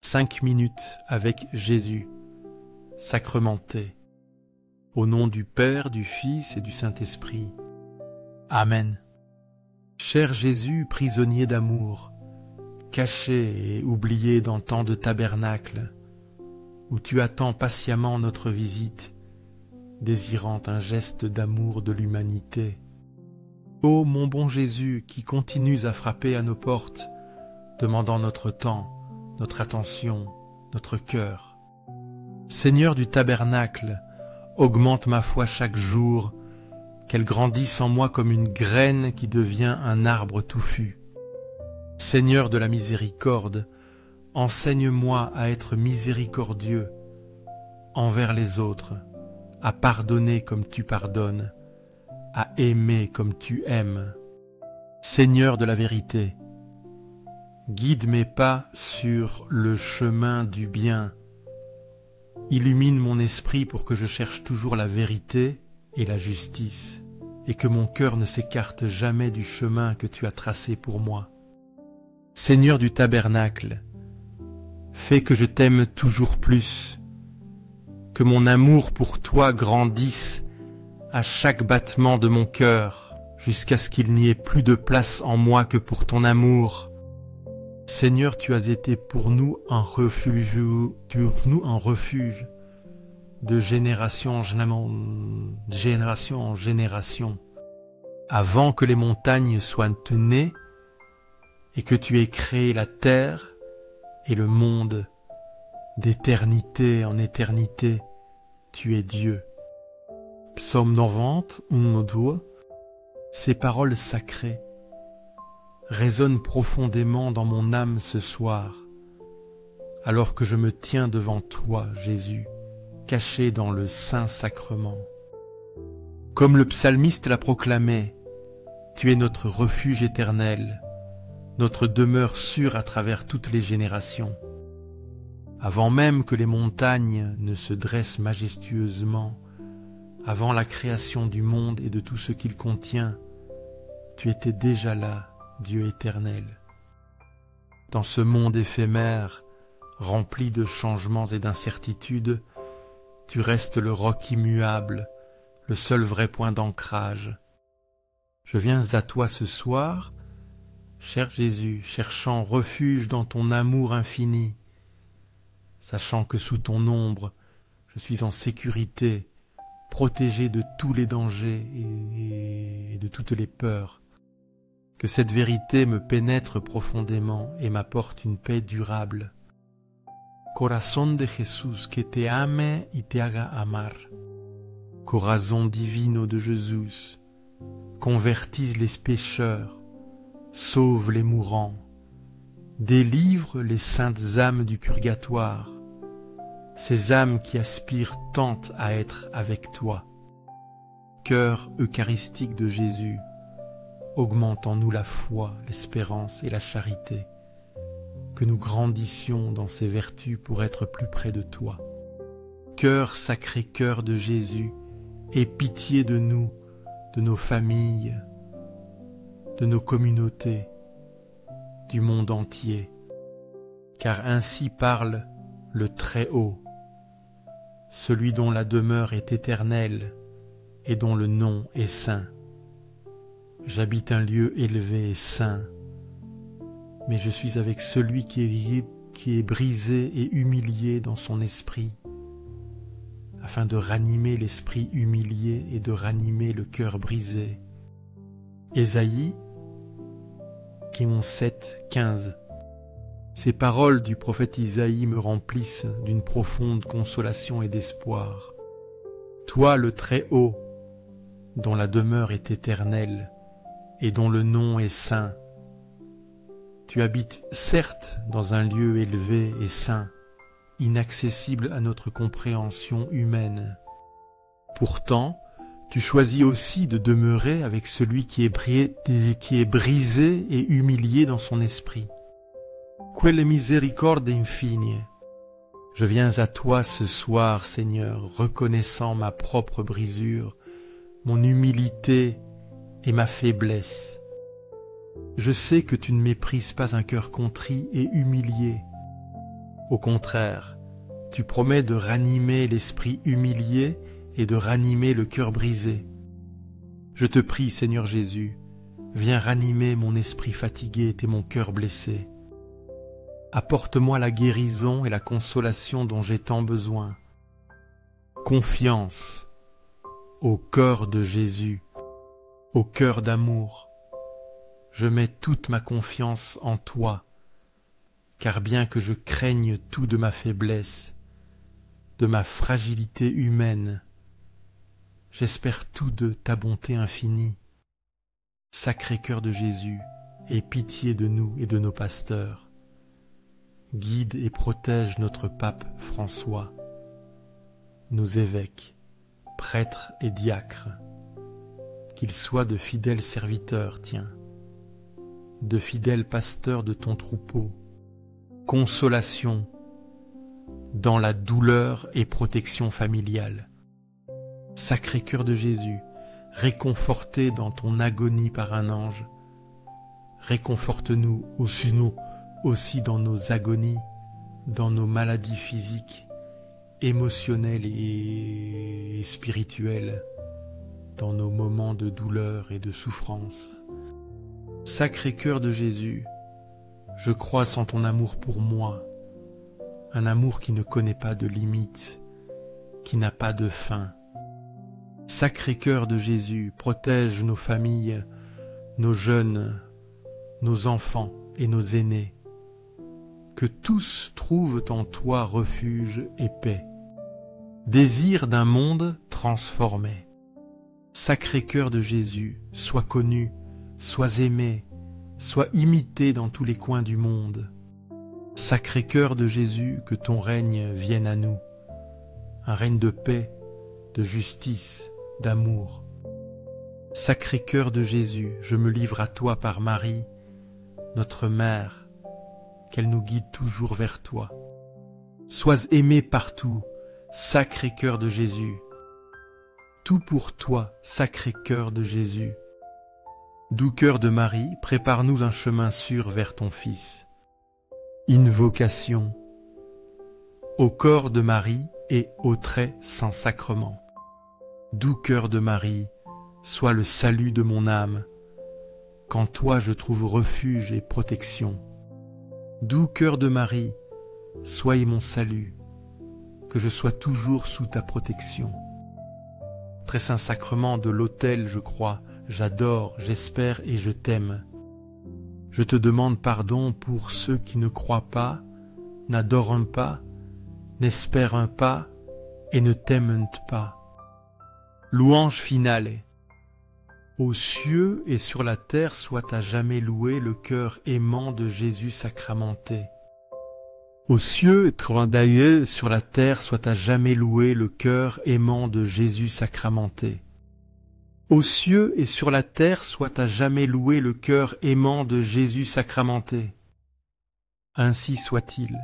5 minutes avec Jésus, sacramenté, au nom du Père, du Fils et du Saint-Esprit. Amen. Cher Jésus, prisonnier d'amour, caché et oublié dans tant de tabernacles, où tu attends patiemment notre visite, désirant un geste d'amour de l'humanité. Ô mon bon Jésus, qui continues à frapper à nos portes, demandant notre temps, notre attention, notre cœur. Seigneur du tabernacle, augmente ma foi chaque jour, qu'elle grandisse en moi comme une graine qui devient un arbre touffu. Seigneur de la miséricorde, enseigne-moi à être miséricordieux envers les autres, à pardonner comme tu pardonnes, à aimer comme tu aimes. Seigneur de la vérité, guide mes pas sur le chemin du bien. Illumine mon esprit pour que je cherche toujours la vérité et la justice, et que mon cœur ne s'écarte jamais du chemin que tu as tracé pour moi. Seigneur du tabernacle, fais que je t'aime toujours plus, que mon amour pour toi grandisse à chaque battement de mon cœur, jusqu'à ce qu'il n'y ait plus de place en moi que pour ton amour. Seigneur, tu as été pour nous un refuge, de génération en génération, avant que les montagnes soient nées et que tu aies créé la terre et le monde. D'éternité en éternité, tu es Dieu. Psaume 90, 1 ou 2, ces paroles sacrées résonnent profondément dans mon âme ce soir, alors que je me tiens devant toi, Jésus, caché dans le Saint-Sacrement. Comme le psalmiste l'a proclamé, tu es notre refuge éternel, notre demeure sûre à travers toutes les générations. Avant même que les montagnes ne se dressent majestueusement, avant la création du monde et de tout ce qu'il contient, tu étais déjà là, Dieu éternel. Dans ce monde éphémère, rempli de changements et d'incertitudes, tu restes le roc immuable, le seul vrai point d'ancrage. Je viens à toi ce soir, cher Jésus, cherchant refuge dans ton amour infini, sachant que sous ton ombre, je suis en sécurité, protégé de tous les dangers et de toutes les peurs. Que cette vérité me pénètre profondément et m'apporte une paix durable. Corazón de Jesús, que te ame y te haga amar. Corazón divino de Jésus, convertisse les pécheurs, sauve les mourants, délivre les saintes âmes du purgatoire, ces âmes qui aspirent tant à être avec toi. Cœur eucharistique de Jésus, augmente en nous la foi, l'espérance et la charité, que nous grandissions dans ces vertus pour être plus près de toi. Cœur sacré cœur de Jésus, aie pitié de nous, de nos familles, de nos communautés, du monde entier, car ainsi parle le Très-Haut, celui dont la demeure est éternelle et dont le nom est saint. J'habite un lieu élevé et saint, mais je suis avec celui qui est brisé et humilié dans son esprit, afin de ranimer l'esprit humilié et de ranimer le cœur brisé. Ésaïe, 7, 15. Ces paroles du prophète Isaïe me remplissent d'une profonde consolation et d'espoir. Toi, le Très-Haut, dont la demeure est éternelle, et dont le nom est saint. Tu habites certes dans un lieu élevé et saint, inaccessible à notre compréhension humaine. Pourtant, tu choisis aussi de demeurer avec celui qui est brisé et humilié dans son esprit. Quelle miséricorde infinie! Je viens à toi ce soir, Seigneur, reconnaissant ma propre brisure, mon humilité et ma faiblesse. Je sais que tu ne méprises pas un cœur contrit et humilié. Au contraire, tu promets de ranimer l'esprit humilié et de ranimer le cœur brisé. Je te prie, Seigneur Jésus, viens ranimer mon esprit fatigué et mon cœur blessé. Apporte-moi la guérison et la consolation dont j'ai tant besoin. Confiance au corps de Jésus, au cœur d'amour. Je mets toute ma confiance en toi, car bien que je craigne tout de ma faiblesse, de ma fragilité humaine, j'espère tout de ta bonté infinie. Sacré cœur de Jésus, aie pitié de nous et de nos pasteurs. Guide et protège notre pape François, nos évêques, prêtres et diacres, qu'ils soient de fidèles serviteurs, tiens, de fidèles pasteurs de ton troupeau, consolation dans la douleur et protection familiale. Sacré cœur de Jésus, réconforté dans ton agonie par un ange, réconforte-nous aussi dans nos agonies, dans nos maladies physiques, émotionnelles et spirituelles, dans nos moments de douleur et de souffrance. Sacré cœur de Jésus, je crois en ton amour pour moi, un amour qui ne connaît pas de limites, qui n'a pas de fin. Sacré cœur de Jésus, protège nos familles, nos jeunes, nos enfants et nos aînés. Que tous trouvent en toi refuge et paix. Désir d'un monde transformé. Sacré cœur de Jésus, sois connu, sois aimé, sois imité dans tous les coins du monde. Sacré cœur de Jésus, que ton règne vienne à nous, un règne de paix, de justice, d'amour. Sacré cœur de Jésus, je me livre à toi par Marie, notre mère, qu'elle nous guide toujours vers toi. Sois aimé partout, sacré cœur de Jésus. Tout pour toi, sacré cœur de Jésus. Doux cœur de Marie, prépare-nous un chemin sûr vers ton Fils. Invocation au corps de Marie et au très saint sacrement. Doux cœur de Marie, sois le salut de mon âme, qu'en toi je trouve refuge et protection. Doux cœur de Marie, soyez mon salut, que je sois toujours sous ta protection. Très saint sacrement de l'autel, je crois, j'adore, j'espère et je t'aime. Je te demande pardon pour ceux qui ne croient pas, n'adorent pas, n'espèrent pas et ne t'aiment pas. Louange finale. Aux cieux et sur la terre soit à jamais loué le cœur aimant de Jésus sacramenté. Aux cieux et sur la terre soit à jamais loué le cœur aimant de Jésus sacramenté. Aux cieux et sur la terre soit à jamais loué le cœur aimant de Jésus sacramenté. Ainsi soit-il.